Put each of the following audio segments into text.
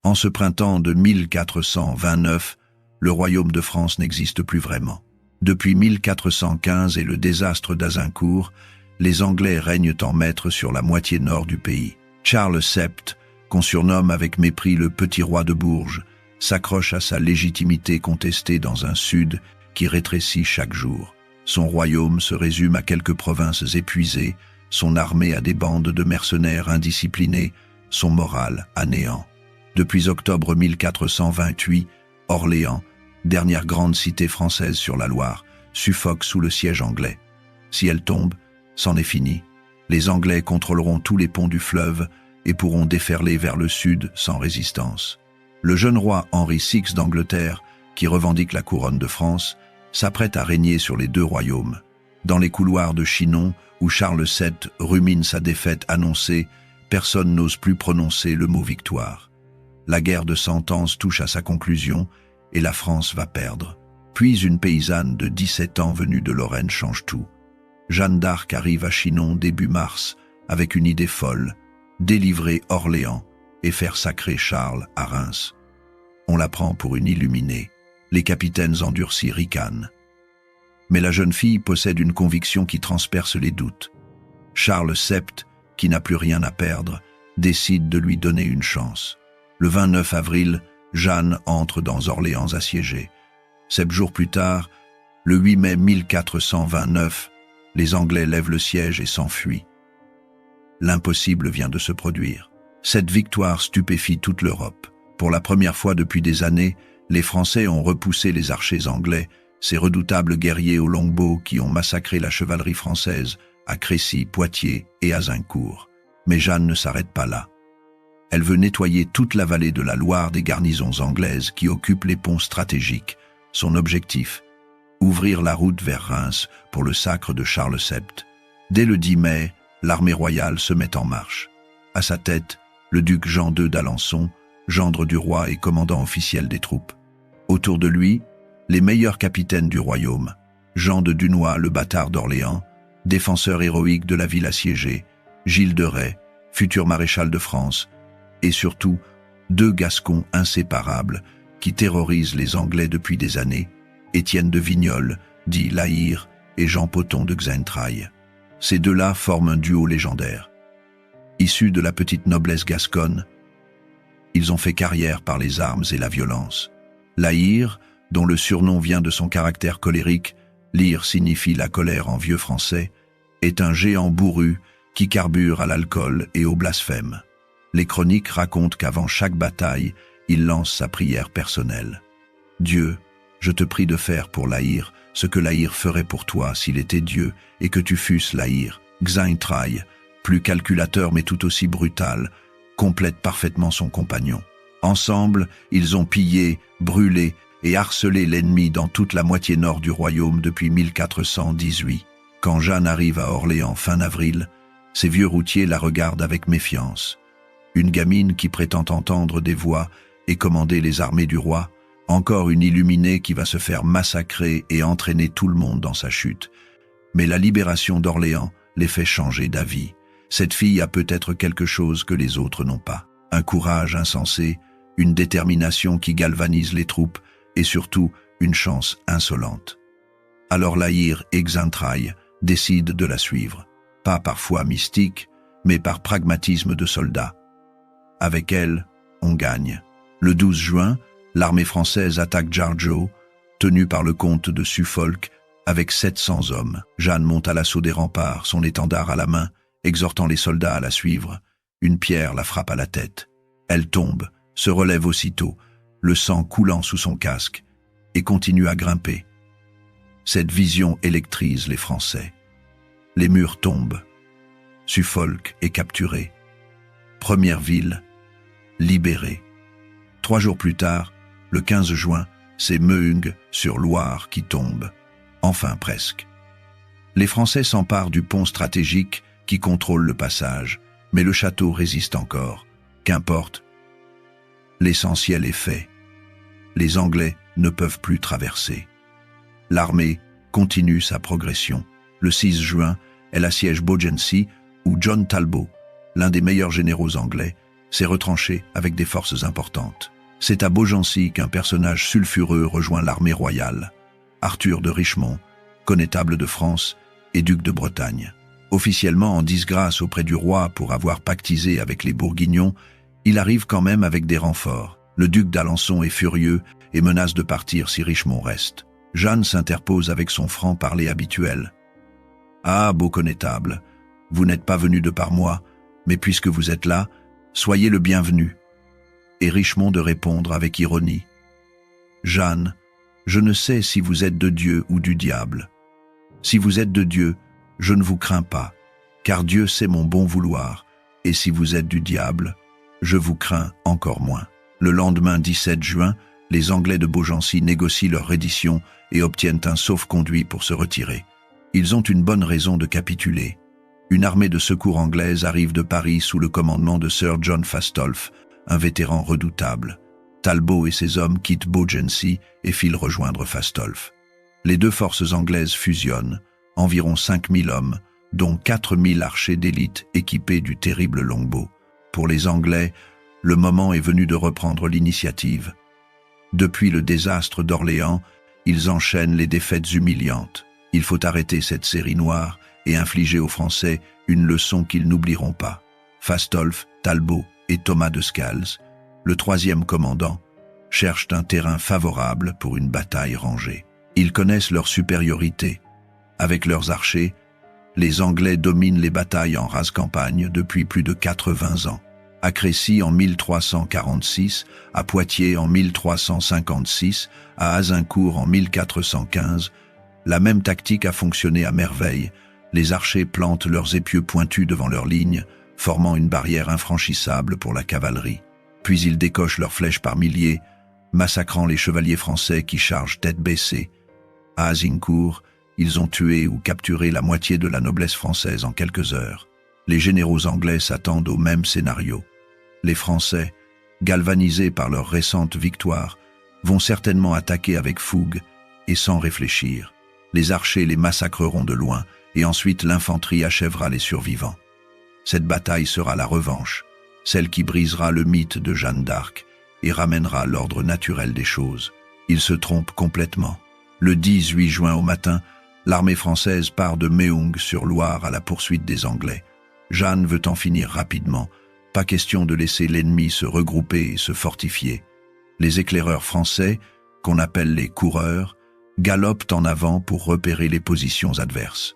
En ce printemps de 1429, le royaume de France n'existe plus vraiment. Depuis 1415 et le désastre d'Azincourt, les Anglais règnent en maître sur la moitié nord du pays. Charles VII, qu'on surnomme avec mépris le petit roi de Bourges, s'accroche à sa légitimité contestée dans un sud qui rétrécit chaque jour. Son royaume se résume à quelques provinces épuisées, son armée à des bandes de mercenaires indisciplinés, son moral à néant. Depuis octobre 1428, Orléans, dernière grande cité française sur la Loire, suffoque sous le siège anglais. Si elle tombe, c'en est fini. Les Anglais contrôleront tous les ponts du fleuve et pourront déferler vers le sud sans résistance. Le jeune roi Henri VI d'Angleterre, qui revendique la couronne de France, s'apprête à régner sur les deux royaumes. Dans les couloirs de Chinon, où Charles VII rumine sa défaite annoncée, personne n'ose plus prononcer le mot victoire. La guerre de Cent Ans touche à sa conclusion et la France va perdre. Puis une paysanne de 17 ans venue de Lorraine change tout. Jeanne d'Arc arrive à Chinon début mars avec une idée folle, délivrer Orléans et faire sacrer Charles à Reims. On la prend pour une illuminée. Les capitaines endurcis ricanent. Mais la jeune fille possède une conviction qui transperce les doutes. Charles VII, qui n'a plus rien à perdre, décide de lui donner une chance. Le 29 avril, Jeanne entre dans Orléans assiégée. 7 jours plus tard, le 8 mai 1429, les Anglais lèvent le siège et s'enfuient. L'impossible vient de se produire. Cette victoire stupéfie toute l'Europe. Pour la première fois depuis des années, les Français ont repoussé les archers anglais, ces redoutables guerriers aux longbows qui ont massacré la chevalerie française à Crécy, Poitiers et Azincourt. Mais Jeanne ne s'arrête pas là. Elle veut nettoyer toute la vallée de la Loire des garnisons anglaises qui occupent les ponts stratégiques. Son objectif, ouvrir la route vers Reims pour le sacre de Charles VII. Dès le 10 mai, l'armée royale se met en marche. À sa tête, le duc Jean II d'Alençon, gendre du roi et commandant officiel des troupes. Autour de lui, les meilleurs capitaines du royaume, Jean de Dunois, le bâtard d'Orléans, défenseur héroïque de la ville assiégée, Gilles de Rais, futur maréchal de France, et surtout 2 Gascons inséparables qui terrorisent les Anglais depuis des années, Étienne de Vignoles, dit La Hire, et Jean Pothon de Xaintrailles. Ces deux-là forment un duo légendaire. Issus de la petite noblesse gasconne, ils ont fait carrière par les armes et la violence. La Hire, dont le surnom vient de son caractère colérique, lyre signifie la colère en vieux français, est un géant bourru qui carbure à l'alcool et au blasphème. Les chroniques racontent qu'avant chaque bataille, il lance sa prière personnelle. « Dieu, je te prie de faire pour La Hire ce que La Hire ferait pour toi s'il était Dieu et que tu fusses La Hire. » Xaintrailles, plus calculateur mais tout aussi brutal, complète parfaitement son compagnon. Ensemble, ils ont pillé, brûlé et harcelé l'ennemi dans toute la moitié nord du royaume depuis 1418. Quand Jeanne arrive à Orléans fin avril, ses vieux routiers la regardent avec méfiance. Une gamine qui prétend entendre des voix et commander les armées du roi, encore une illuminée qui va se faire massacrer et entraîner tout le monde dans sa chute. Mais la libération d'Orléans les fait changer d'avis. Cette fille a peut-être quelque chose que les autres n'ont pas. Un courage insensé, une détermination qui galvanise les troupes et surtout une chance insolente. Alors La Hire et Xaintrailles décident de la suivre, pas par foi mystique, mais par pragmatisme de soldat. Avec elle, on gagne. Le 12 juin, l'armée française attaque Jargeau, tenue par le comte de Suffolk, avec 700 hommes. Jeanne monte à l'assaut des remparts, son étendard à la main, exhortant les soldats à la suivre. Une pierre la frappe à la tête. Elle tombe, se relève aussitôt, le sang coulant sous son casque, et continue à grimper. Cette vision électrise les Français. Les murs tombent. Suffolk est capturé. Première ville, libérée. 3 jours plus tard, le 15 juin, c'est Meung sur Loire qui tombe. Enfin presque. Les Français s'emparent du pont stratégique qui contrôle le passage, mais le château résiste encore. Qu'importe. L'essentiel est fait. Les Anglais ne peuvent plus traverser. L'armée continue sa progression. Le 6 juin, elle assiège Beaugency, où John Talbot, l'un des meilleurs généraux anglais, s'est retranché avec des forces importantes. C'est à Beaugency qu'un personnage sulfureux rejoint l'armée royale, Arthur de Richemont, connétable de France et duc de Bretagne. Officiellement en disgrâce auprès du roi pour avoir pactisé avec les Bourguignons, il arrive quand même avec des renforts. Le duc d'Alençon est furieux et menace de partir si Richemont reste. Jeanne s'interpose avec son franc-parler habituel. « Ah, beau connétable, vous n'êtes pas venu de par moi, mais puisque vous êtes là, soyez le bienvenu. » Et Richemont de répondre avec ironie. « Jeanne, je ne sais si vous êtes de Dieu ou du diable. Si vous êtes de Dieu, je ne vous crains pas, car Dieu sait mon bon vouloir, et si vous êtes du diable, je vous crains encore moins. » Le lendemain 17 juin, les Anglais de Beaugency négocient leur reddition et obtiennent un sauf-conduit pour se retirer. Ils ont une bonne raison de capituler. Une armée de secours anglaise arrive de Paris sous le commandement de Sir John Fastolfe, un vétéran redoutable. Talbot et ses hommes quittent Beaugency et filent rejoindre Fastolfe. Les deux forces anglaises fusionnent, environ 5000 hommes, dont 4000 archers d'élite équipés du terrible longbow. Pour les Anglais, le moment est venu de reprendre l'initiative. Depuis le désastre d'Orléans, ils enchaînent les défaites humiliantes. Il faut arrêter cette série noire et infliger aux Français une leçon qu'ils n'oublieront pas. Fastolfe, Talbot et Thomas de Scales, le troisième commandant, cherchent un terrain favorable pour une bataille rangée. Ils connaissent leur supériorité. Avec leurs archers, les Anglais dominent les batailles en rase campagne depuis plus de 80 ans. À Crécy en 1346, à Poitiers en 1356, à Azincourt en 1415, la même tactique a fonctionné à merveille. Les archers plantent leurs épieux pointus devant leurs lignes, formant une barrière infranchissable pour la cavalerie. Puis ils décochent leurs flèches par milliers, massacrant les chevaliers français qui chargent tête baissée. À Azincourt, ils ont tué ou capturé la moitié de la noblesse française en quelques heures. Les généraux anglais s'attendent au même scénario. Les Français, galvanisés par leur récente victoire, vont certainement attaquer avec fougue et sans réfléchir. Les archers les massacreront de loin et ensuite l'infanterie achèvera les survivants. Cette bataille sera la revanche, celle qui brisera le mythe de Jeanne d'Arc et ramènera l'ordre naturel des choses. Ils se trompent complètement. Le 18 juin au matin, l'armée française part de Meung-sur-Loire à la poursuite des Anglais. Jeanne veut en finir rapidement. Pas question de laisser l'ennemi se regrouper et se fortifier. Les éclaireurs français, qu'on appelle les coureurs, galopent en avant pour repérer les positions adverses.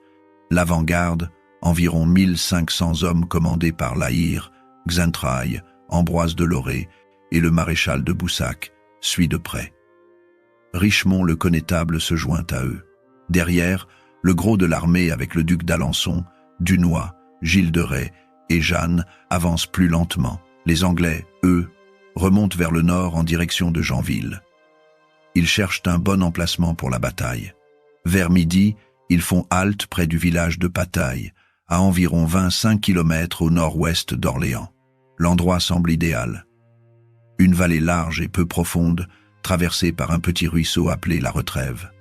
L'avant-garde, environ 1500 hommes commandés par La Hire, Xaintrailles, Ambroise de Loré et le maréchal de Boussac, suit de près. Richemont le connétable se joint à eux. Derrière, le gros de l'armée avec le duc d'Alençon, Dunois, Gilles de Rais et Jeanne avance plus lentement. Les Anglais, eux, remontent vers le nord en direction de Janville. Ils cherchent un bon emplacement pour la bataille. Vers midi, ils font halte près du village de Pataille, à environ 25 km au nord-ouest d'Orléans. L'endroit semble idéal. Une vallée large et peu profonde, traversée par un petit ruisseau appelé la Retrève.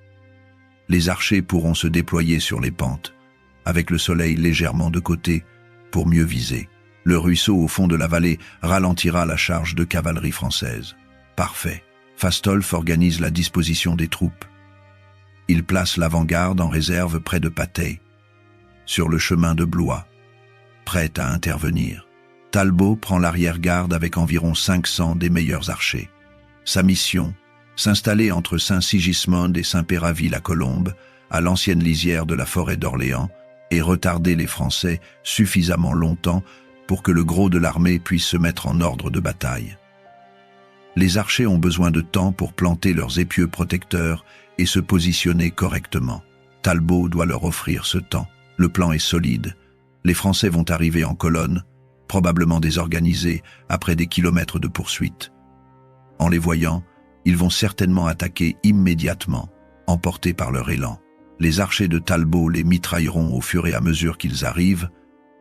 Les archers pourront se déployer sur les pentes, avec le soleil légèrement de côté, pour mieux viser. Le ruisseau au fond de la vallée ralentira la charge de cavalerie française. Parfait. Fastolfe organise la disposition des troupes. Il place l'avant-garde en réserve près de Patay, sur le chemin de Blois, prête à intervenir. Talbot prend l'arrière-garde avec environ 500 des meilleurs archers. Sa mission, s'installer entre Saint-Sigismond et Saint-Péraville-la-Colombe, à l'ancienne lisière de la forêt d'Orléans, et retarder les Français suffisamment longtemps pour que le gros de l'armée puisse se mettre en ordre de bataille. Les archers ont besoin de temps pour planter leurs épieux protecteurs et se positionner correctement. Talbot doit leur offrir ce temps. Le plan est solide. Les Français vont arriver en colonne, probablement désorganisés après des kilomètres de poursuite. En les voyant, ils vont certainement attaquer immédiatement, emportés par leur élan. Les archers de Talbot les mitrailleront au fur et à mesure qu'ils arrivent,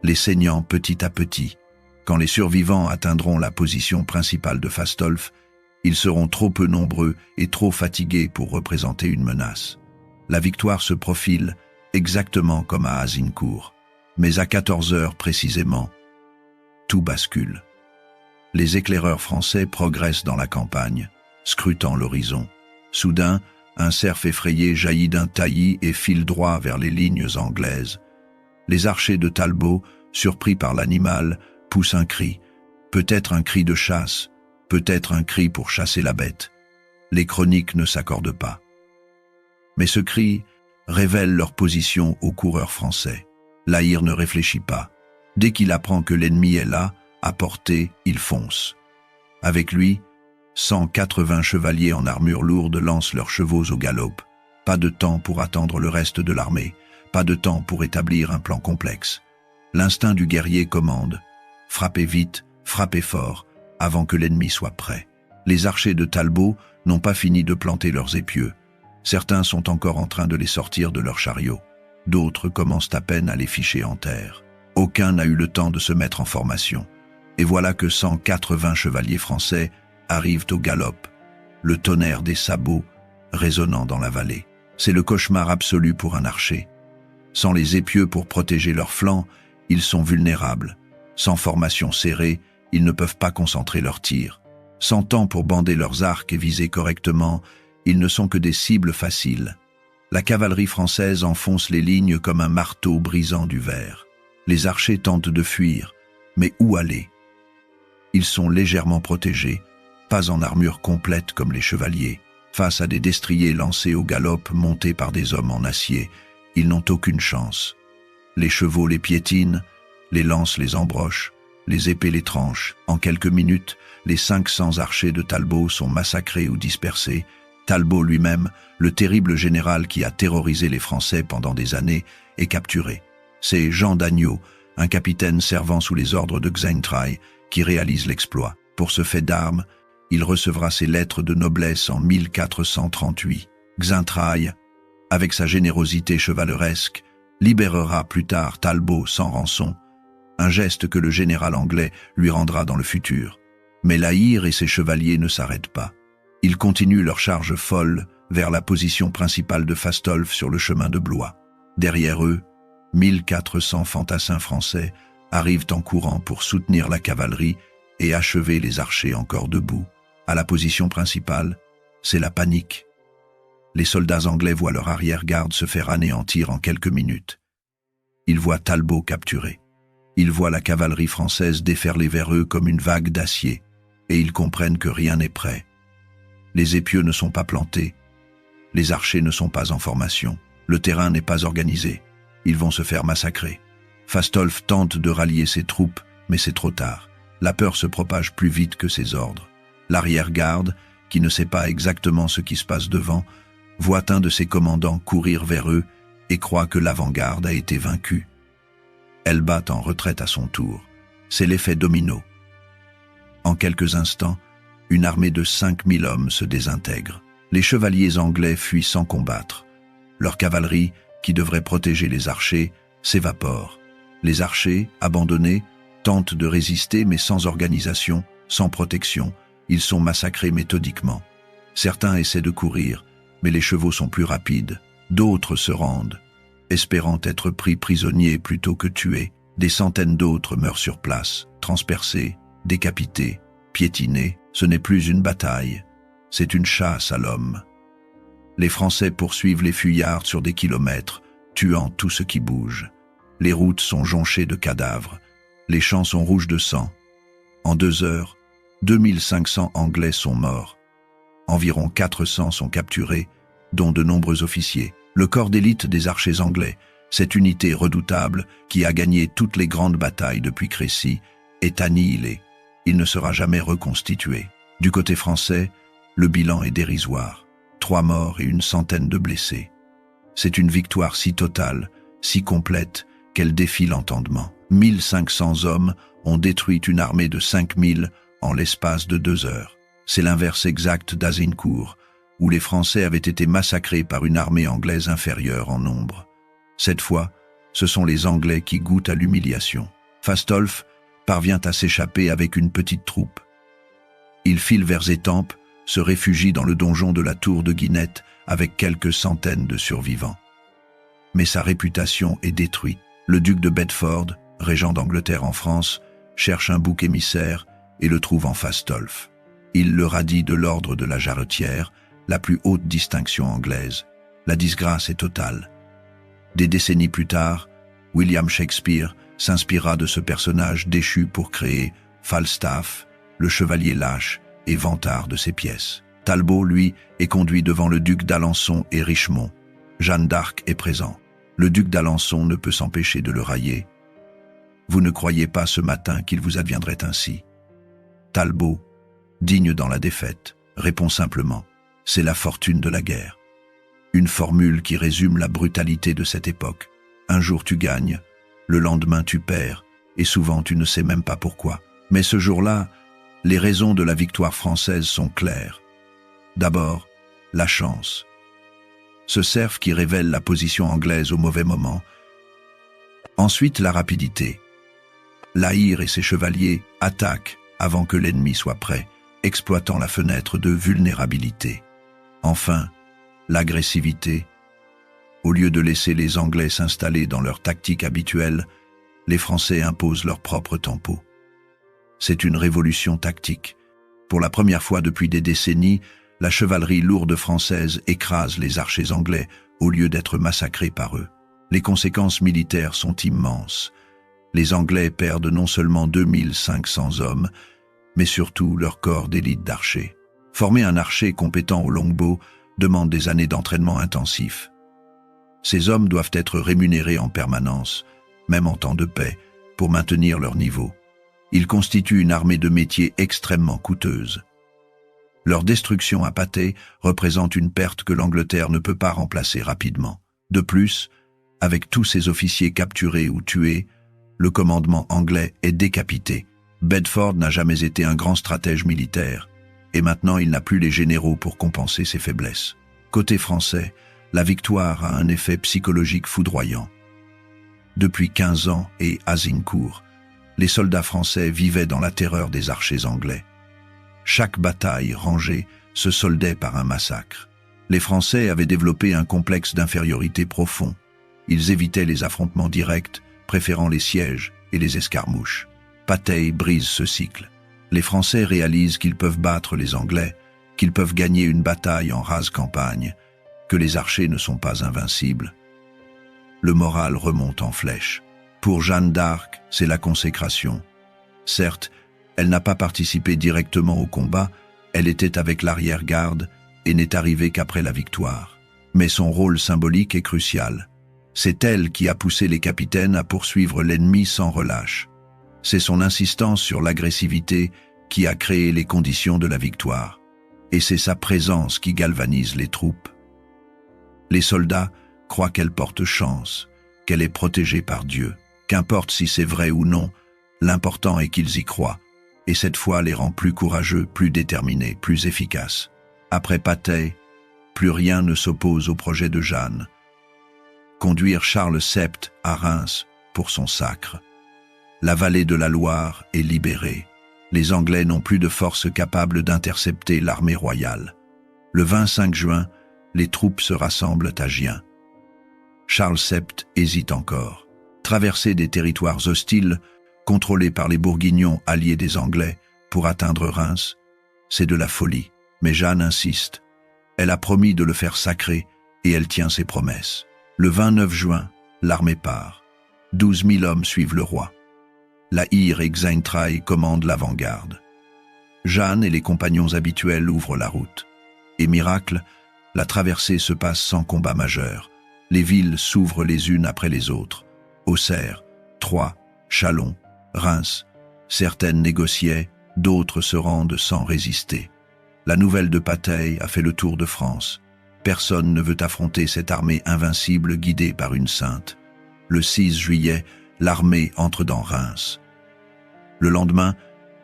les saignant petit à petit. Quand les survivants atteindront la position principale de Fastolfe, ils seront trop peu nombreux et trop fatigués pour représenter une menace. La victoire se profile exactement comme à Azincourt. Mais à 14 heures précisément, tout bascule. Les éclaireurs français progressent dans la campagne, scrutant l'horizon. Soudain, un cerf effrayé jaillit d'un taillis et file droit vers les lignes anglaises. Les archers de Talbot, surpris par l'animal, poussent un cri. Peut-être un cri de chasse, peut-être un cri pour chasser la bête. Les chroniques ne s'accordent pas. Mais ce cri révèle leur position aux coureurs français. Lahire ne réfléchit pas. Dès qu'il apprend que l'ennemi est là, à portée, il fonce. Avec lui, 180 chevaliers en armure lourde lancent leurs chevaux au galop. Pas de temps pour attendre le reste de l'armée, pas de temps pour établir un plan complexe. L'instinct du guerrier commande. Frappez vite, frappez fort, avant que l'ennemi soit prêt. Les archers de Talbot n'ont pas fini de planter leurs épieux. Certains sont encore en train de les sortir de leurs chariots. D'autres commencent à peine à les ficher en terre. Aucun n'a eu le temps de se mettre en formation. Et voilà que 180 chevaliers français arrivent au galop, le tonnerre des sabots résonnant dans la vallée. C'est le cauchemar absolu pour un archer. Sans les épieux pour protéger leurs flancs, ils sont vulnérables. Sans formation serrée, ils ne peuvent pas concentrer leurs tirs. Sans temps pour bander leurs arcs et viser correctement, ils ne sont que des cibles faciles. La cavalerie française enfonce les lignes comme un marteau brisant du verre. Les archers tentent de fuir, mais où aller? Ils sont légèrement protégés, pas en armure complète comme les chevaliers. Face à des destriers lancés au galop montés par des hommes en acier, ils n'ont aucune chance. Les chevaux les piétinent, les lances les embrochent, les épées les tranchent. En quelques minutes, les 500 archers de Talbot sont massacrés ou dispersés. Talbot lui-même, le terrible général qui a terrorisé les Français pendant des années, est capturé. C'est Jean d'Agneau, un capitaine servant sous les ordres de Xaintrailles, qui réalise l'exploit. Pour ce fait d'armes, il recevra ses lettres de noblesse en 1438. Xaintrailles, avec sa générosité chevaleresque, libérera plus tard Talbot sans rançon, un geste que le général anglais lui rendra dans le futur. Mais Lahire et ses chevaliers ne s'arrêtent pas. Ils continuent leur charge folle vers la position principale de Fastolf sur le chemin de Blois. Derrière eux, 1400 fantassins français arrivent en courant pour soutenir la cavalerie et achever les archers encore debout. À la position principale, c'est la panique. Les soldats anglais voient leur arrière-garde se faire anéantir en quelques minutes. Ils voient Talbot capturé. Ils voient la cavalerie française déferler vers eux comme une vague d'acier, et ils comprennent que rien n'est prêt. Les épieux ne sont pas plantés, les archers ne sont pas en formation, le terrain n'est pas organisé, ils vont se faire massacrer. Fastolf tente de rallier ses troupes, mais c'est trop tard. La peur se propage plus vite que ses ordres. L'arrière-garde, qui ne sait pas exactement ce qui se passe devant, voit un de ses commandants courir vers eux et croit que l'avant-garde a été vaincue. Elle bat en retraite à son tour. C'est l'effet domino. En quelques instants, une armée de 5000 hommes se désintègre. Les chevaliers anglais fuient sans combattre. Leur cavalerie, qui devrait protéger les archers, s'évapore. Les archers, abandonnés, tentent de résister mais sans organisation, sans protection. Ils sont massacrés méthodiquement. Certains essaient de courir, mais les chevaux sont plus rapides. D'autres se rendent, espérant être pris prisonniers plutôt que tués. Des centaines d'autres meurent sur place, transpercés, décapités, piétinés. Ce n'est plus une bataille, c'est une chasse à l'homme. Les Français poursuivent les fuyards sur des kilomètres, tuant tout ce qui bouge. Les routes sont jonchées de cadavres, les champs sont rouges de sang. En 2 heures, 2500 Anglais sont morts. Environ 400 sont capturés, dont de nombreux officiers. Le corps d'élite des archers anglais, cette unité redoutable qui a gagné toutes les grandes batailles depuis Crécy, est annihilé. Il ne sera jamais reconstitué. Du côté français, le bilan est dérisoire. 3 morts et une centaine de blessés. C'est une victoire si totale, si complète, qu'elle défie l'entendement. 1500 hommes ont détruit une armée de 5000 en l'espace de 2 heures. C'est l'inverse exact d'Azincourt, où les Français avaient été massacrés par une armée anglaise inférieure en nombre. Cette fois, ce sont les Anglais qui goûtent à l'humiliation. Fastolf parvient à s'échapper avec une petite troupe. Il file vers Étampes, se réfugie dans le donjon de la tour de Guinette avec quelques centaines de survivants. Mais sa réputation est détruite. Le duc de Bedford, régent d'Angleterre en France, cherche un bouc émissaire et le trouve en Fastolf. Il le radie de l'ordre de la Jarretière, la plus haute distinction anglaise. La disgrâce est totale. Des décennies plus tard, William Shakespeare s'inspira de ce personnage déchu pour créer Falstaff, le chevalier lâche et vantard de ses pièces. Talbot, lui, est conduit devant le duc d'Alençon et Richemont. Jeanne d'Arc est présent. Le duc d'Alençon ne peut s'empêcher de le railler. Vous ne croyez pas ce matin qu'il vous adviendrait ainsi. Talbot, digne dans la défaite, répond simplement « C'est la fortune de la guerre ». Une formule qui résume la brutalité de cette époque. Un jour tu gagnes, le lendemain tu perds, et souvent tu ne sais même pas pourquoi. Mais ce jour-là, les raisons de la victoire française sont claires. D'abord, la chance. Ce cerf qui révèle la position anglaise au mauvais moment. Ensuite, la rapidité. La Hire et ses chevaliers attaquent avant que l'ennemi soit prêt, exploitant la fenêtre de vulnérabilité. Enfin, l'agressivité. Au lieu de laisser les Anglais s'installer dans leur tactique habituelle, les Français imposent leur propre tempo. C'est une révolution tactique. Pour la première fois depuis des décennies, la chevalerie lourde française écrase les archers anglais au lieu d'être massacrés par eux. Les conséquences militaires sont immenses. Les Anglais perdent non seulement 2500 hommes, mais surtout leur corps d'élite d'archers. Former un archer compétent au longbow demande des années d'entraînement intensif. Ces hommes doivent être rémunérés en permanence, même en temps de paix, pour maintenir leur niveau. Ils constituent une armée de métier extrêmement coûteuse. Leur destruction à Patay représente une perte que l'Angleterre ne peut pas remplacer rapidement. De plus, avec tous ses officiers capturés ou tués, le commandement anglais est décapité. Bedford n'a jamais été un grand stratège militaire, et maintenant il n'a plus les généraux pour compenser ses faiblesses. Côté français, la victoire a un effet psychologique foudroyant. Depuis 15 ans et Azincourt, les soldats français vivaient dans la terreur des archers anglais. Chaque bataille rangée se soldait par un massacre. Les Français avaient développé un complexe d'infériorité profond. Ils évitaient les affrontements directs, préférant les sièges et les escarmouches. Patay brise ce cycle. Les Français réalisent qu'ils peuvent battre les Anglais, qu'ils peuvent gagner une bataille en rase campagne, que les archers ne sont pas invincibles. Le moral remonte en flèche. Pour Jeanne d'Arc, c'est la consécration. Certes, elle n'a pas participé directement au combat, elle était avec l'arrière-garde et n'est arrivée qu'après la victoire. Mais son rôle symbolique est crucial. C'est elle qui a poussé les capitaines à poursuivre l'ennemi sans relâche. C'est son insistance sur l'agressivité qui a créé les conditions de la victoire. Et c'est sa présence qui galvanise les troupes. Les soldats croient qu'elle porte chance, qu'elle est protégée par Dieu. Qu'importe si c'est vrai ou non, l'important est qu'ils y croient. Et cette foi les rend plus courageux, plus déterminés, plus efficaces. Après Patay, plus rien ne s'oppose au projet de Jeanne. Conduire Charles VII à Reims pour son sacre. La vallée de la Loire est libérée. Les Anglais n'ont plus de force capable d'intercepter l'armée royale. Le 25 juin, les troupes se rassemblent à Gien. Charles VII hésite encore. Traverser des territoires hostiles, contrôlés par les Bourguignons alliés des Anglais, pour atteindre Reims, c'est de la folie. Mais Jeanne insiste. Elle a promis de le faire sacrer et elle tient ses promesses. Le 29 juin, l'armée part. 12 000 hommes suivent le roi. La Hire et Xaintrailles commandent l'avant-garde. Jeanne et les compagnons habituels ouvrent la route. Et miracle, la traversée se passe sans combat majeur. Les villes s'ouvrent les unes après les autres. Auxerre, Troyes, Châlons, Reims. Certaines négociaient, d'autres se rendent sans résister. La nouvelle de Patay a fait le tour de France. Personne ne veut affronter cette armée invincible guidée par une sainte. Le 6 juillet, l'armée entre dans Reims. Le lendemain,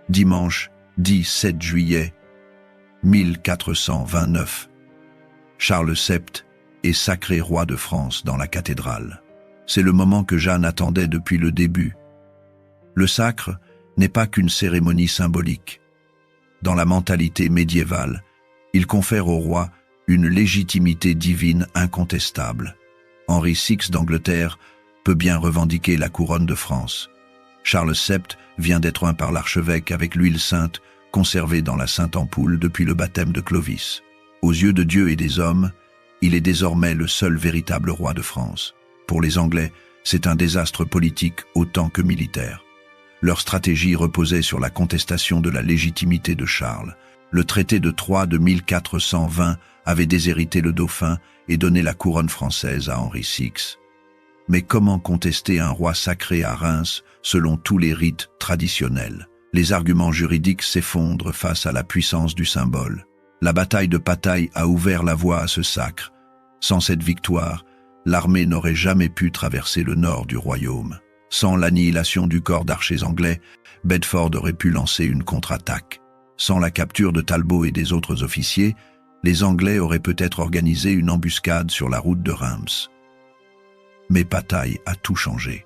dimanche 17 juillet 1429, Charles VII est sacré roi de France dans la cathédrale. C'est le moment que Jeanne attendait depuis le début. Le sacre n'est pas qu'une cérémonie symbolique. Dans la mentalité médiévale, il confère au roi une légitimité divine incontestable. Henri VI d'Angleterre peut bien revendiquer la couronne de France. Charles VII vient d'être oint par l'archevêque avec l'huile sainte conservée dans la Sainte Ampoule depuis le baptême de Clovis. Aux yeux de Dieu et des hommes, il est désormais le seul véritable roi de France. Pour les Anglais, c'est un désastre politique autant que militaire. Leur stratégie reposait sur la contestation de la légitimité de Charles. Le traité de Troyes de 1420 avait déshérité le dauphin et donné la couronne française à Henri VI. Mais comment contester un roi sacré à Reims selon tous les rites traditionnels? Les arguments juridiques s'effondrent face à la puissance du symbole. La bataille de Pataille a ouvert la voie à ce sacre. Sans cette victoire, l'armée n'aurait jamais pu traverser le nord du royaume. Sans l'annihilation du corps d'archers anglais, Bedford aurait pu lancer une contre-attaque. Sans la capture de Talbot et des autres officiers, les Anglais auraient peut-être organisé une embuscade sur la route de Reims. Mais Pataille a tout changé.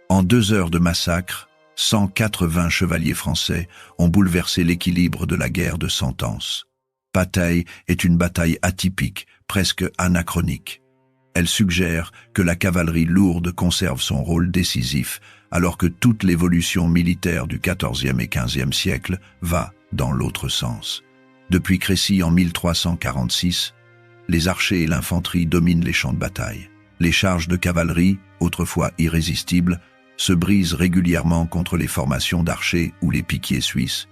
En 2 heures de massacre, 180 chevaliers français ont bouleversé l'équilibre de la guerre de Cent Ans. Pataille est une bataille atypique, presque anachronique. Elle suggère que la cavalerie lourde conserve son rôle décisif, alors que toute l'évolution militaire du XIVe et XVe siècle va dans l'autre sens. Depuis Crécy en 1346, les archers et l'infanterie dominent les champs de bataille. Les charges de cavalerie, autrefois irrésistibles, se brisent régulièrement contre les formations d'archers ou les piquiers suisses.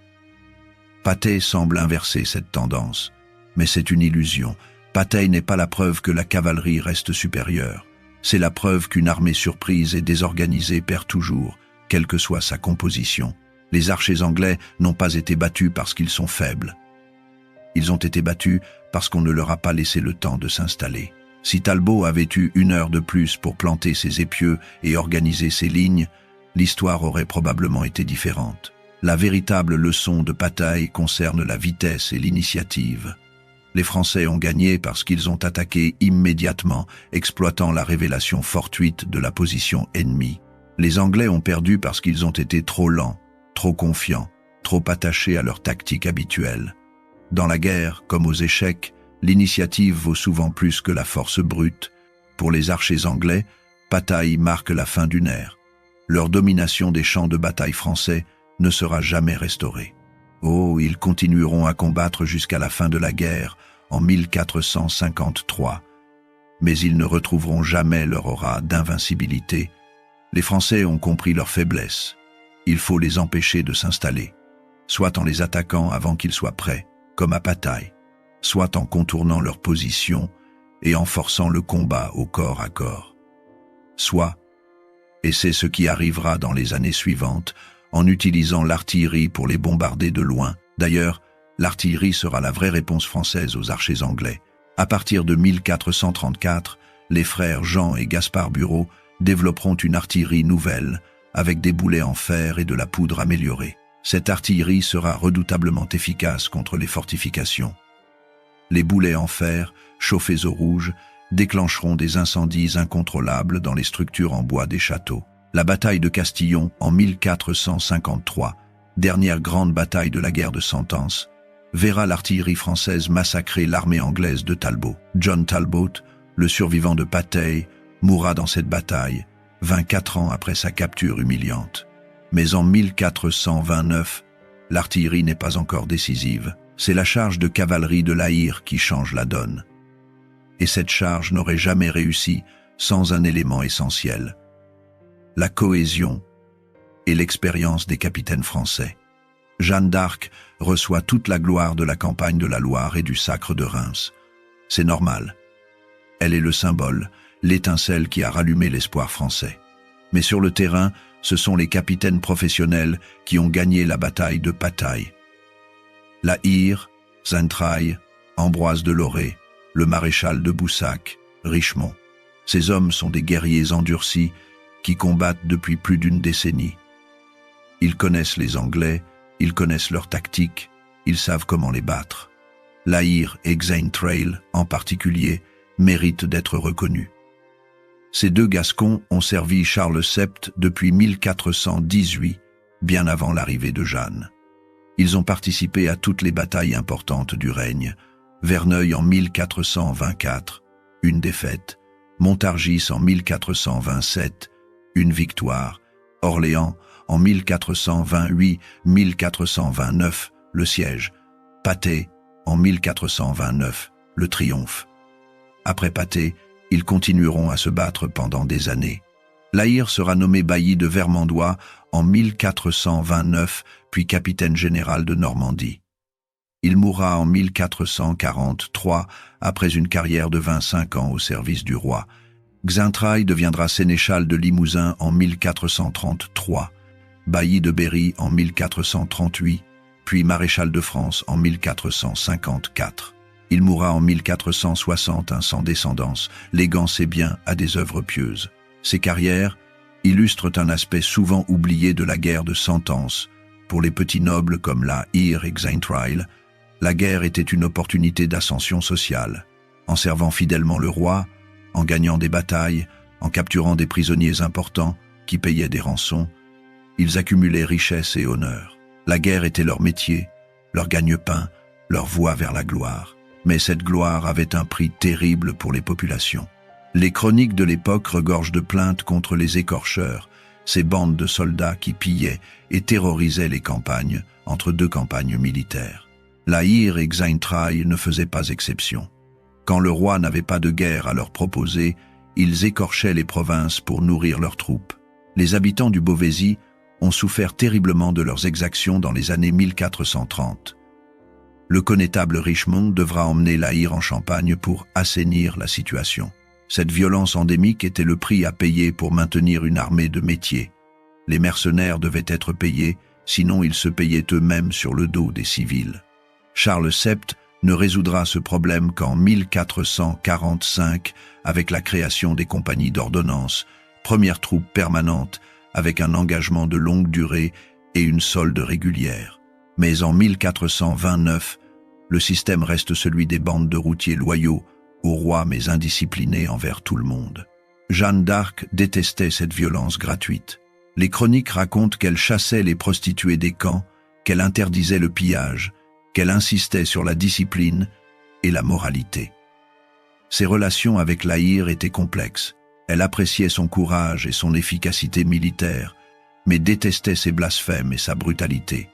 Patay semble inverser cette tendance, mais c'est une illusion. Patay n'est pas la preuve que la cavalerie reste supérieure. C'est la preuve qu'une armée surprise et désorganisée perd toujours, quelle que soit sa composition. Les archers anglais n'ont pas été battus parce qu'ils sont faibles. Ils ont été battus parce qu'on ne leur a pas laissé le temps de s'installer. Si Talbot avait eu 1 heure de plus pour planter ses épieux et organiser ses lignes, l'histoire aurait probablement été différente. La véritable leçon de Pataille concerne la vitesse et l'initiative. Les Français ont gagné parce qu'ils ont attaqué immédiatement, exploitant la révélation fortuite de la position ennemie. Les Anglais ont perdu parce qu'ils ont été trop lents, trop confiants, trop attachés à leur tactique habituelle. Dans la guerre, comme aux échecs, l'initiative vaut souvent plus que la force brute. Pour les archers anglais, Pataille marque la fin d'une ère. Leur domination des champs de bataille français ne sera jamais restaurée. Oh, ils continueront à combattre jusqu'à la fin de la guerre, en 1453. Mais ils ne retrouveront jamais leur aura d'invincibilité. Les Français ont compris leur faiblesse. Il faut les empêcher de s'installer, soit en les attaquant avant qu'ils soient prêts, comme à Pataille, soit en contournant leur position et en forçant le combat au corps à corps. Soit, et c'est ce qui arrivera dans les années suivantes, en utilisant l'artillerie pour les bombarder de loin. D'ailleurs, l'artillerie sera la vraie réponse française aux archers anglais. À partir de 1434, les frères Jean et Gaspard Bureau développeront une artillerie nouvelle, avec des boulets en fer et de la poudre améliorée. Cette artillerie sera redoutablement efficace contre les fortifications. Les boulets en fer, chauffés au rouge, déclencheront des incendies incontrôlables dans les structures en bois des châteaux. La bataille de Castillon en 1453, dernière grande bataille de la guerre de Cent Ans, verra l'artillerie française massacrer l'armée anglaise de Talbot. John Talbot, le survivant de Pataille, mourra dans cette bataille, 24 ans après sa capture humiliante. Mais en 1429, l'artillerie n'est pas encore décisive. C'est la charge de cavalerie de La Hire qui change la donne. Et cette charge n'aurait jamais réussi sans un élément essentiel: la cohésion et l'expérience des capitaines français. Jeanne d'Arc reçoit toute la gloire de la campagne de la Loire et du sacre de Reims. C'est normal. Elle est le symbole, l'étincelle qui a rallumé l'espoir français. Mais sur le terrain, ce sont les capitaines professionnels qui ont gagné la bataille de Pataille. La Hire, Xaintrailles, Ambroise de Lorée, le maréchal de Boussac, Richemont. Ces hommes sont des guerriers endurcis qui combattent depuis plus d'1 décennie. Ils connaissent les Anglais, ils connaissent leurs tactiques, ils savent comment les battre. La Hire et Xaintrailles, en particulier, méritent d'être reconnus. Ces 2 Gascons ont servi Charles VII depuis 1418, bien avant l'arrivée de Jeanne. Ils ont participé à toutes les batailles importantes du règne. Verneuil en 1424, une défaite. Montargis en 1427, une victoire. Orléans en 1428-1429, le siège. Patay, en 1429, le triomphe. Après Patay, ils continueront à se battre pendant des années. La Hire sera nommé bailli de Vermandois en 1429, puis capitaine général de Normandie. Il mourra en 1443, après une carrière de 25 ans au service du roi. Xaintrailles deviendra sénéchal de Limousin en 1433, bailli de Berry en 1438, puis maréchal de France en 1454. Il mourra en 1461 sans descendance, léguant ses biens à des œuvres pieuses. Ses carrières illustrent un aspect souvent oublié de la guerre de Cent Ans. Pour les petits nobles comme la Hire et Xaintrailles, la guerre était une opportunité d'ascension sociale. En servant fidèlement le roi, en gagnant des batailles, en capturant des prisonniers importants qui payaient des rançons, ils accumulaient richesse et honneur. La guerre était leur métier, leur gagne-pain, leur voie vers la gloire. Mais cette gloire avait un prix terrible pour les populations. Les chroniques de l'époque regorgent de plaintes contre les écorcheurs, ces bandes de soldats qui pillaient et terrorisaient les campagnes, entre deux campagnes militaires. La Hire et Xaintrailles ne faisaient pas exception. Quand le roi n'avait pas de guerre à leur proposer, ils écorchaient les provinces pour nourrir leurs troupes. Les habitants du Beauvaisis ont souffert terriblement de leurs exactions dans les années 1430. Le connétable Richemont devra emmener la Hire en Champagne pour assainir la situation. Cette violence endémique était le prix à payer pour maintenir une armée de métier. Les mercenaires devaient être payés, sinon ils se payaient eux-mêmes sur le dos des civils. Charles VII ne résoudra ce problème qu'en 1445 avec la création des compagnies d'ordonnance, première troupe permanente avec un engagement de longue durée et une solde régulière. Mais en 1429, le système reste celui des bandes de routiers loyaux au roi mais indisciplinés envers tout le monde. Jeanne d'Arc détestait cette violence gratuite. Les chroniques racontent qu'elle chassait les prostituées des camps, qu'elle interdisait le pillage, qu'elle insistait sur la discipline et la moralité. Ses relations avec la Hire étaient complexes. Elle appréciait son courage et son efficacité militaire, mais détestait ses blasphèmes et sa brutalité.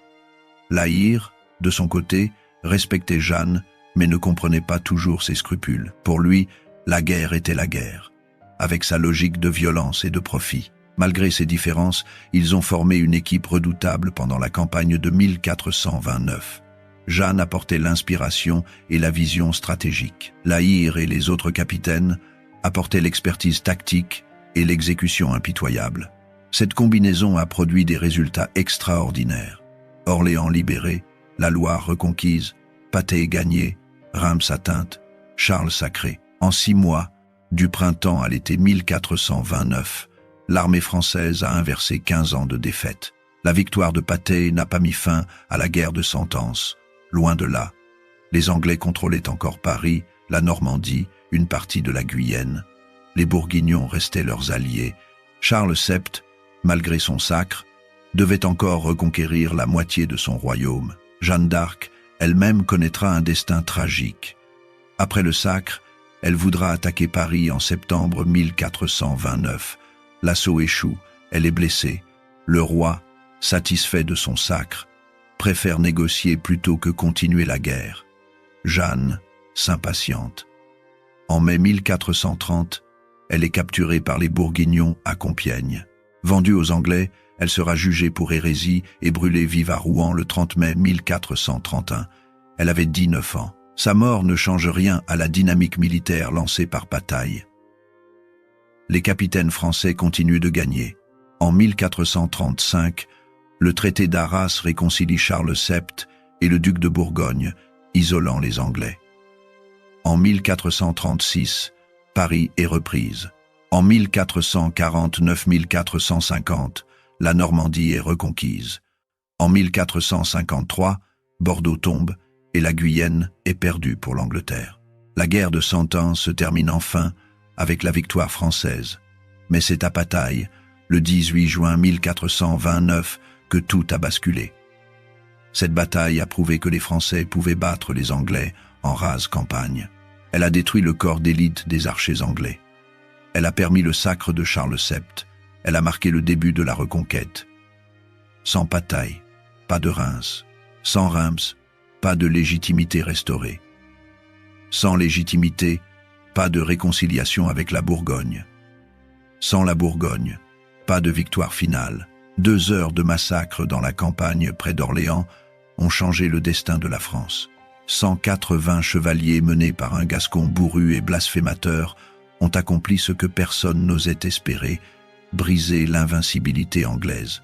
La Hire, de son côté, respectait Jeanne, mais ne comprenait pas toujours ses scrupules. Pour lui, la guerre était la guerre, avec sa logique de violence et de profit. Malgré ces différences, ils ont formé une équipe redoutable pendant la campagne de 1429. Jeanne apportait l'inspiration et la vision stratégique. La Hire et les autres capitaines apportaient l'expertise tactique et l'exécution impitoyable. Cette combinaison a produit des résultats extraordinaires. Orléans libéré, la Loire reconquise, Patay gagné, Reims atteinte, Charles sacré. En 6 mois, du printemps à l'été 1429, l'armée française a inversé 15 ans de défaite. La victoire de Patay n'a pas mis fin à la guerre de Cent Ans. Loin de là, les Anglais contrôlaient encore Paris, la Normandie, une partie de la Guyenne. Les Bourguignons restaient leurs alliés. Charles VII, malgré son sacre, devait encore reconquérir la moitié de son royaume. Jeanne d'Arc, elle-même, connaîtra un destin tragique. Après le sacre, elle voudra attaquer Paris en septembre 1429. L'assaut échoue, elle est blessée. Le roi, satisfait de son sacre, préfère négocier plutôt que continuer la guerre. Jeanne s'impatiente. En mai 1430, elle est capturée par les Bourguignons à Compiègne. Vendue aux Anglais, elle sera jugée pour hérésie et brûlée vive à Rouen le 30 mai 1431. Elle avait 19 ans. Sa mort ne change rien à la dynamique militaire lancée par Bataille. Les capitaines français continuent de gagner. En 1435, le traité d'Arras réconcilie Charles VII et le duc de Bourgogne, isolant les Anglais. En 1436, Paris est reprise. En 1449-1450, la Normandie est reconquise. En 1453, Bordeaux tombe et la Guyenne est perdue pour l'Angleterre. La guerre de Cent Ans se termine enfin avec la victoire française. Mais c'est à Patay, le 18 juin 1429, que tout a basculé. Cette bataille a prouvé que les Français pouvaient battre les Anglais en rase campagne. Elle a détruit le corps d'élite des archers anglais. Elle a permis le sacre de Charles VII. Elle a marqué le début de la reconquête. Sans Bataille, pas de Reims. Sans Reims, pas de légitimité restaurée. Sans légitimité, pas de réconciliation avec la Bourgogne. Sans la Bourgogne, pas de victoire finale. 2 heures de massacre dans la campagne près d'Orléans ont changé le destin de la France. 180 chevaliers menés par un Gascon bourru et blasphémateur ont accompli ce que personne n'osait espérer, briser l'invincibilité anglaise.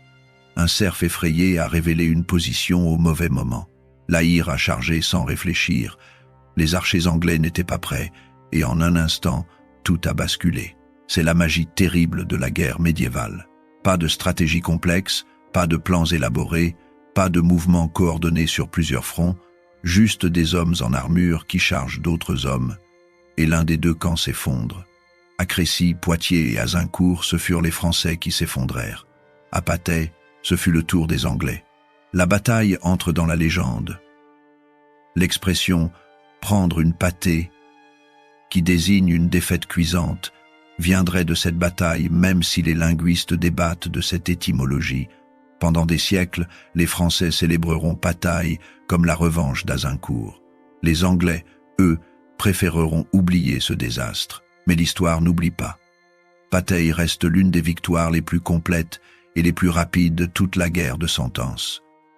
Un cerf effrayé a révélé une position au mauvais moment. La hire a chargé sans réfléchir. Les archers anglais n'étaient pas prêts, et en un instant, tout a basculé. C'est la magie terrible de la guerre médiévale. Pas de stratégie complexe, pas de plans élaborés, pas de mouvements coordonnés sur plusieurs fronts, juste des hommes en armure qui chargent d'autres hommes, et l'un des 2 camps s'effondre. À Crécy, Poitiers et Azincourt, ce furent les Français qui s'effondrèrent. À Patay, ce fut le tour des Anglais. La bataille entre dans la légende. L'expression « prendre une pâtée » qui désigne une défaite cuisante, viendrait de cette bataille même si les linguistes débattent de cette étymologie. Pendant des siècles, les Français célébreront Bataille comme la revanche d'Azincourt. Les Anglais, eux, préféreront oublier ce désastre. Mais l'histoire n'oublie pas. Bataille reste l'une des victoires les plus complètes et les plus rapides de toute la guerre de Cent Ans.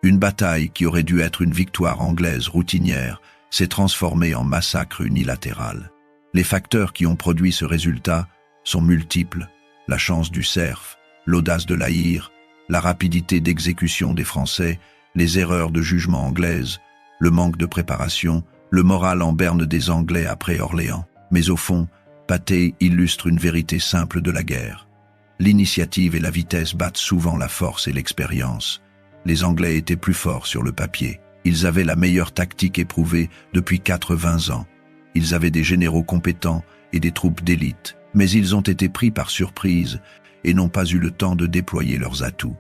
Une bataille qui aurait dû être une victoire anglaise routinière s'est transformée en massacre unilatéral. Les facteurs qui ont produit ce résultat sont multiples. La chance du cerf, l'audace de la hire, la rapidité d'exécution des Français, les erreurs de jugement anglaises, le manque de préparation, le moral en berne des Anglais après Orléans. Mais au fond, Bataille illustre une vérité simple de la guerre. L'initiative et la vitesse battent souvent la force et l'expérience. Les Anglais étaient plus forts sur le papier. Ils avaient la meilleure tactique éprouvée depuis 80 ans. Ils avaient des généraux compétents et des troupes d'élite. Mais ils ont été pris par surprise et n'ont pas eu le temps de déployer leurs atouts.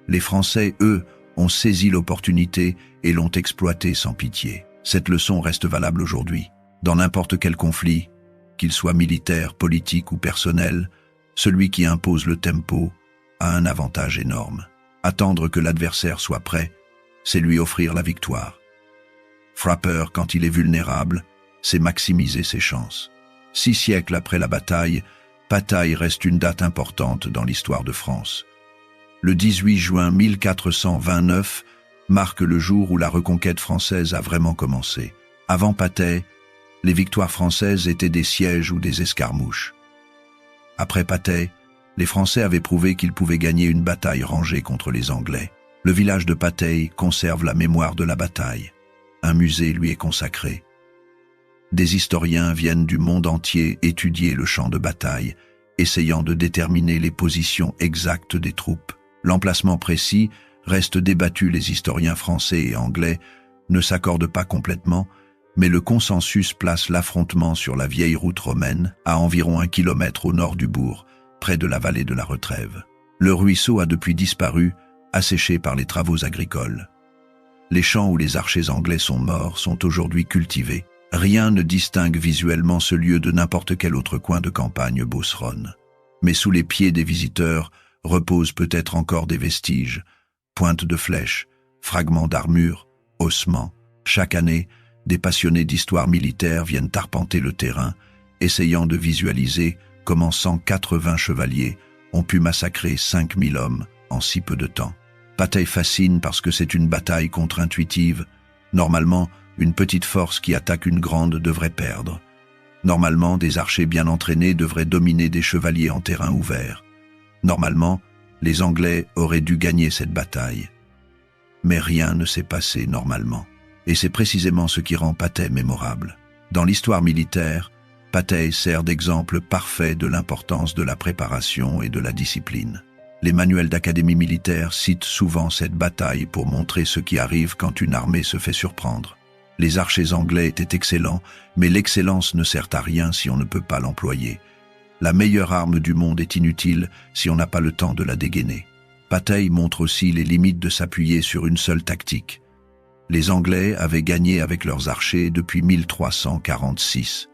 Les Français, eux, ont saisi l'opportunité et l'ont exploitée sans pitié. Cette leçon reste valable aujourd'hui. Dans n'importe quel conflit, qu'il soit militaire, politique ou personnel, celui qui impose le tempo a un avantage énorme. Attendre que l'adversaire soit prêt, c'est lui offrir la victoire. Frappeur, quand il est vulnérable, c'est maximiser ses chances. 6 siècles après la bataille, Bataille reste une date importante dans l'histoire de France. Le 18 juin 1429 marque le jour où la reconquête française a vraiment commencé. Avant Patay, les victoires françaises étaient des sièges ou des escarmouches. Après Patay, les Français avaient prouvé qu'ils pouvaient gagner une bataille rangée contre les Anglais. Le village de Patay conserve la mémoire de la bataille. Un musée lui est consacré. Des historiens viennent du monde entier étudier le champ de bataille, essayant de déterminer les positions exactes des troupes. L'emplacement précis reste débattu, les historiens français et anglais ne s'accordent pas complètement, mais le consensus place l'affrontement sur la vieille route romaine, à environ 1 kilomètre au nord du bourg, près de la vallée de la Retrève. Le ruisseau a depuis disparu, asséché par les travaux agricoles. Les champs où les archers anglais sont morts sont aujourd'hui cultivés. Rien ne distingue visuellement ce lieu de n'importe quel autre coin de campagne beauceronne. Mais sous les pieds des visiteurs reposent peut-être encore des vestiges, pointes de flèches, fragments d'armure, ossements. Chaque année, des passionnés d'histoire militaire viennent arpenter le terrain, essayant de visualiser comment 180 chevaliers ont pu massacrer 5000 hommes en si peu de temps. Bataille fascine parce que c'est une bataille contre-intuitive. Normalement, une petite force qui attaque une grande devrait perdre. Normalement, des archers bien entraînés devraient dominer des chevaliers en terrain ouvert. Normalement, les Anglais auraient dû gagner cette bataille. Mais rien ne s'est passé normalement. Et c'est précisément ce qui rend Patay mémorable. Dans l'histoire militaire, Patay sert d'exemple parfait de l'importance de la préparation et de la discipline. Les manuels d'académie militaire citent souvent cette bataille pour montrer ce qui arrive quand une armée se fait surprendre. Les archers anglais étaient excellents, mais l'excellence ne sert à rien si on ne peut pas l'employer. La meilleure arme du monde est inutile si on n'a pas le temps de la dégainer. Patay montre aussi les limites de s'appuyer sur une seule tactique. Les Anglais avaient gagné avec leurs archers depuis 1346.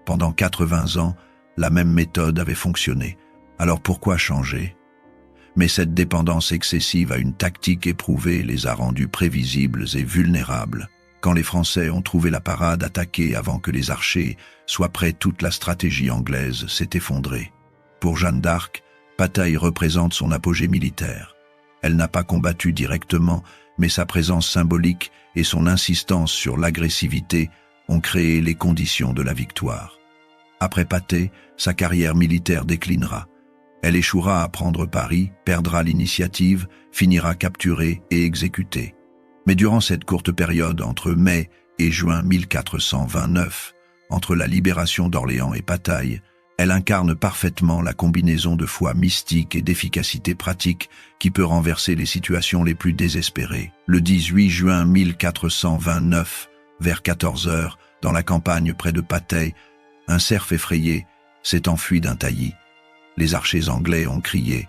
Pendant 80 ans, la même méthode avait fonctionné. Alors pourquoi changer? mais cette dépendance excessive à une tactique éprouvée les a rendus prévisibles et vulnérables. Quand les Français ont trouvé la parade attaquée avant que les archers soient prêts, toute la stratégie anglaise s'est effondrée. Pour Jeanne d'Arc, Bataille représente son apogée militaire. Elle n'a pas combattu directement, mais sa présence symbolique et son insistance sur l'agressivité ont créé les conditions de la victoire. Après Patay, sa carrière militaire déclinera. Elle échouera à prendre Paris, perdra l'initiative, finira capturée et exécutée. Mais durant cette courte période entre mai et juin 1429, entre la libération d'Orléans et Bataille, elle incarne parfaitement la combinaison de foi mystique et d'efficacité pratique qui peut renverser les situations les plus désespérées. Le 18 juin 1429, vers 14 heures, dans la campagne près de Patay, un cerf effrayé s'est enfui d'un taillis. Les archers anglais ont crié,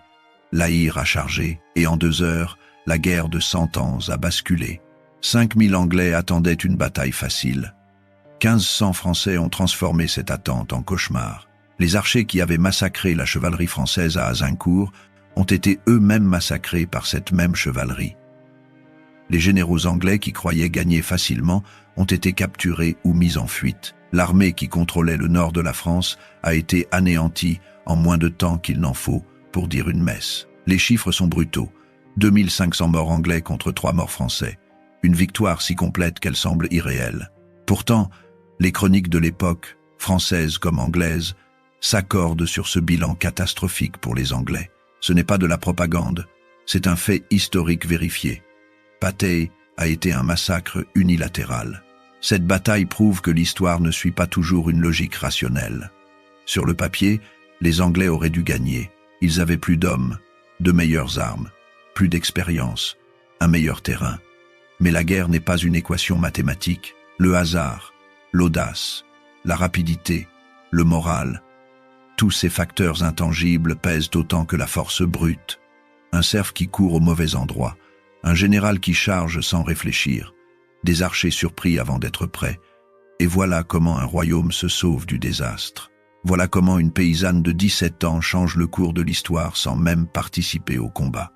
La Hire a chargé, et en 2 heures, la guerre de 100 ans a basculé. 5000 Anglais attendaient une bataille facile. 1500 Français ont transformé cette attente en cauchemar. Les archers qui avaient massacré la chevalerie française à Azincourt ont été eux-mêmes massacrés par cette même chevalerie. Les généraux anglais qui croyaient gagner facilement ont été capturés ou mis en fuite. L'armée qui contrôlait le nord de la France a été anéantie en moins de temps qu'il n'en faut pour dire une messe. Les chiffres sont brutaux. 2500 morts anglais contre 3 morts français. Une victoire si complète qu'elle semble irréelle. Pourtant, les chroniques de l'époque, françaises comme anglaises, s'accordent sur ce bilan catastrophique pour les Anglais. Ce n'est pas de la propagande, c'est un fait historique vérifié. Patay a été un massacre unilatéral. Cette bataille prouve que l'histoire ne suit pas toujours une logique rationnelle. Sur le papier, les Anglais auraient dû gagner. Ils avaient plus d'hommes, de meilleures armes, plus d'expérience, un meilleur terrain. Mais la guerre n'est pas une équation mathématique. Le hasard, l'audace, la rapidité, le moral, tous ces facteurs intangibles pèsent autant que la force brute. Un cerf qui court au mauvais endroit, un général qui charge sans réfléchir, des archers surpris avant d'être prêts. Et voilà comment un royaume se sauve du désastre. Voilà comment une paysanne de 17 ans change le cours de l'histoire sans même participer au combat.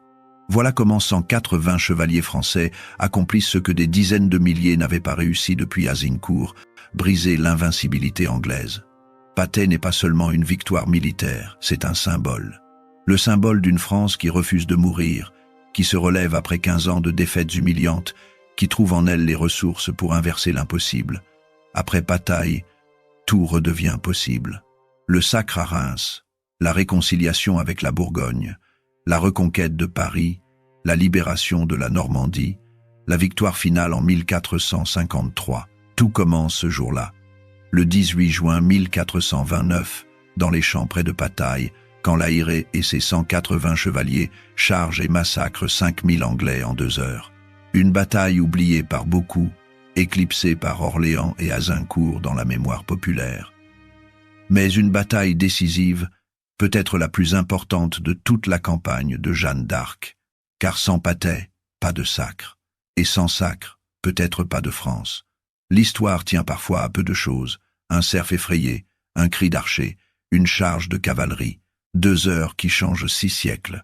Voilà comment 180 chevaliers français accomplissent ce que des dizaines de milliers n'avaient pas réussi depuis Azincourt, briser l'invincibilité anglaise. Patay n'est pas seulement une victoire militaire, c'est un symbole. Le symbole d'une France qui refuse de mourir, qui se relève après 15 ans de défaites humiliantes, qui trouve en elle les ressources pour inverser l'impossible. Après Patay, tout redevient possible. Le sacre à Reims, la réconciliation avec la Bourgogne, la reconquête de Paris, la libération de la Normandie, la victoire finale en 1453. Tout commence ce jour-là. Le 18 juin 1429, dans les champs près de Patay, quand La Hire et ses 180 chevaliers chargent et massacrent 5000 Anglais en 2 heures. Une bataille oubliée par beaucoup, éclipsée par Orléans et Azincourt dans la mémoire populaire. Mais une bataille décisive, peut-être la plus importante de toute la campagne de Jeanne d'Arc, car sans Patay, pas de sacre, et sans sacre, peut-être pas de France. L'histoire tient parfois à peu de choses, un cerf effrayé, un cri d'archer, une charge de cavalerie, 2 heures qui changent 6 siècles.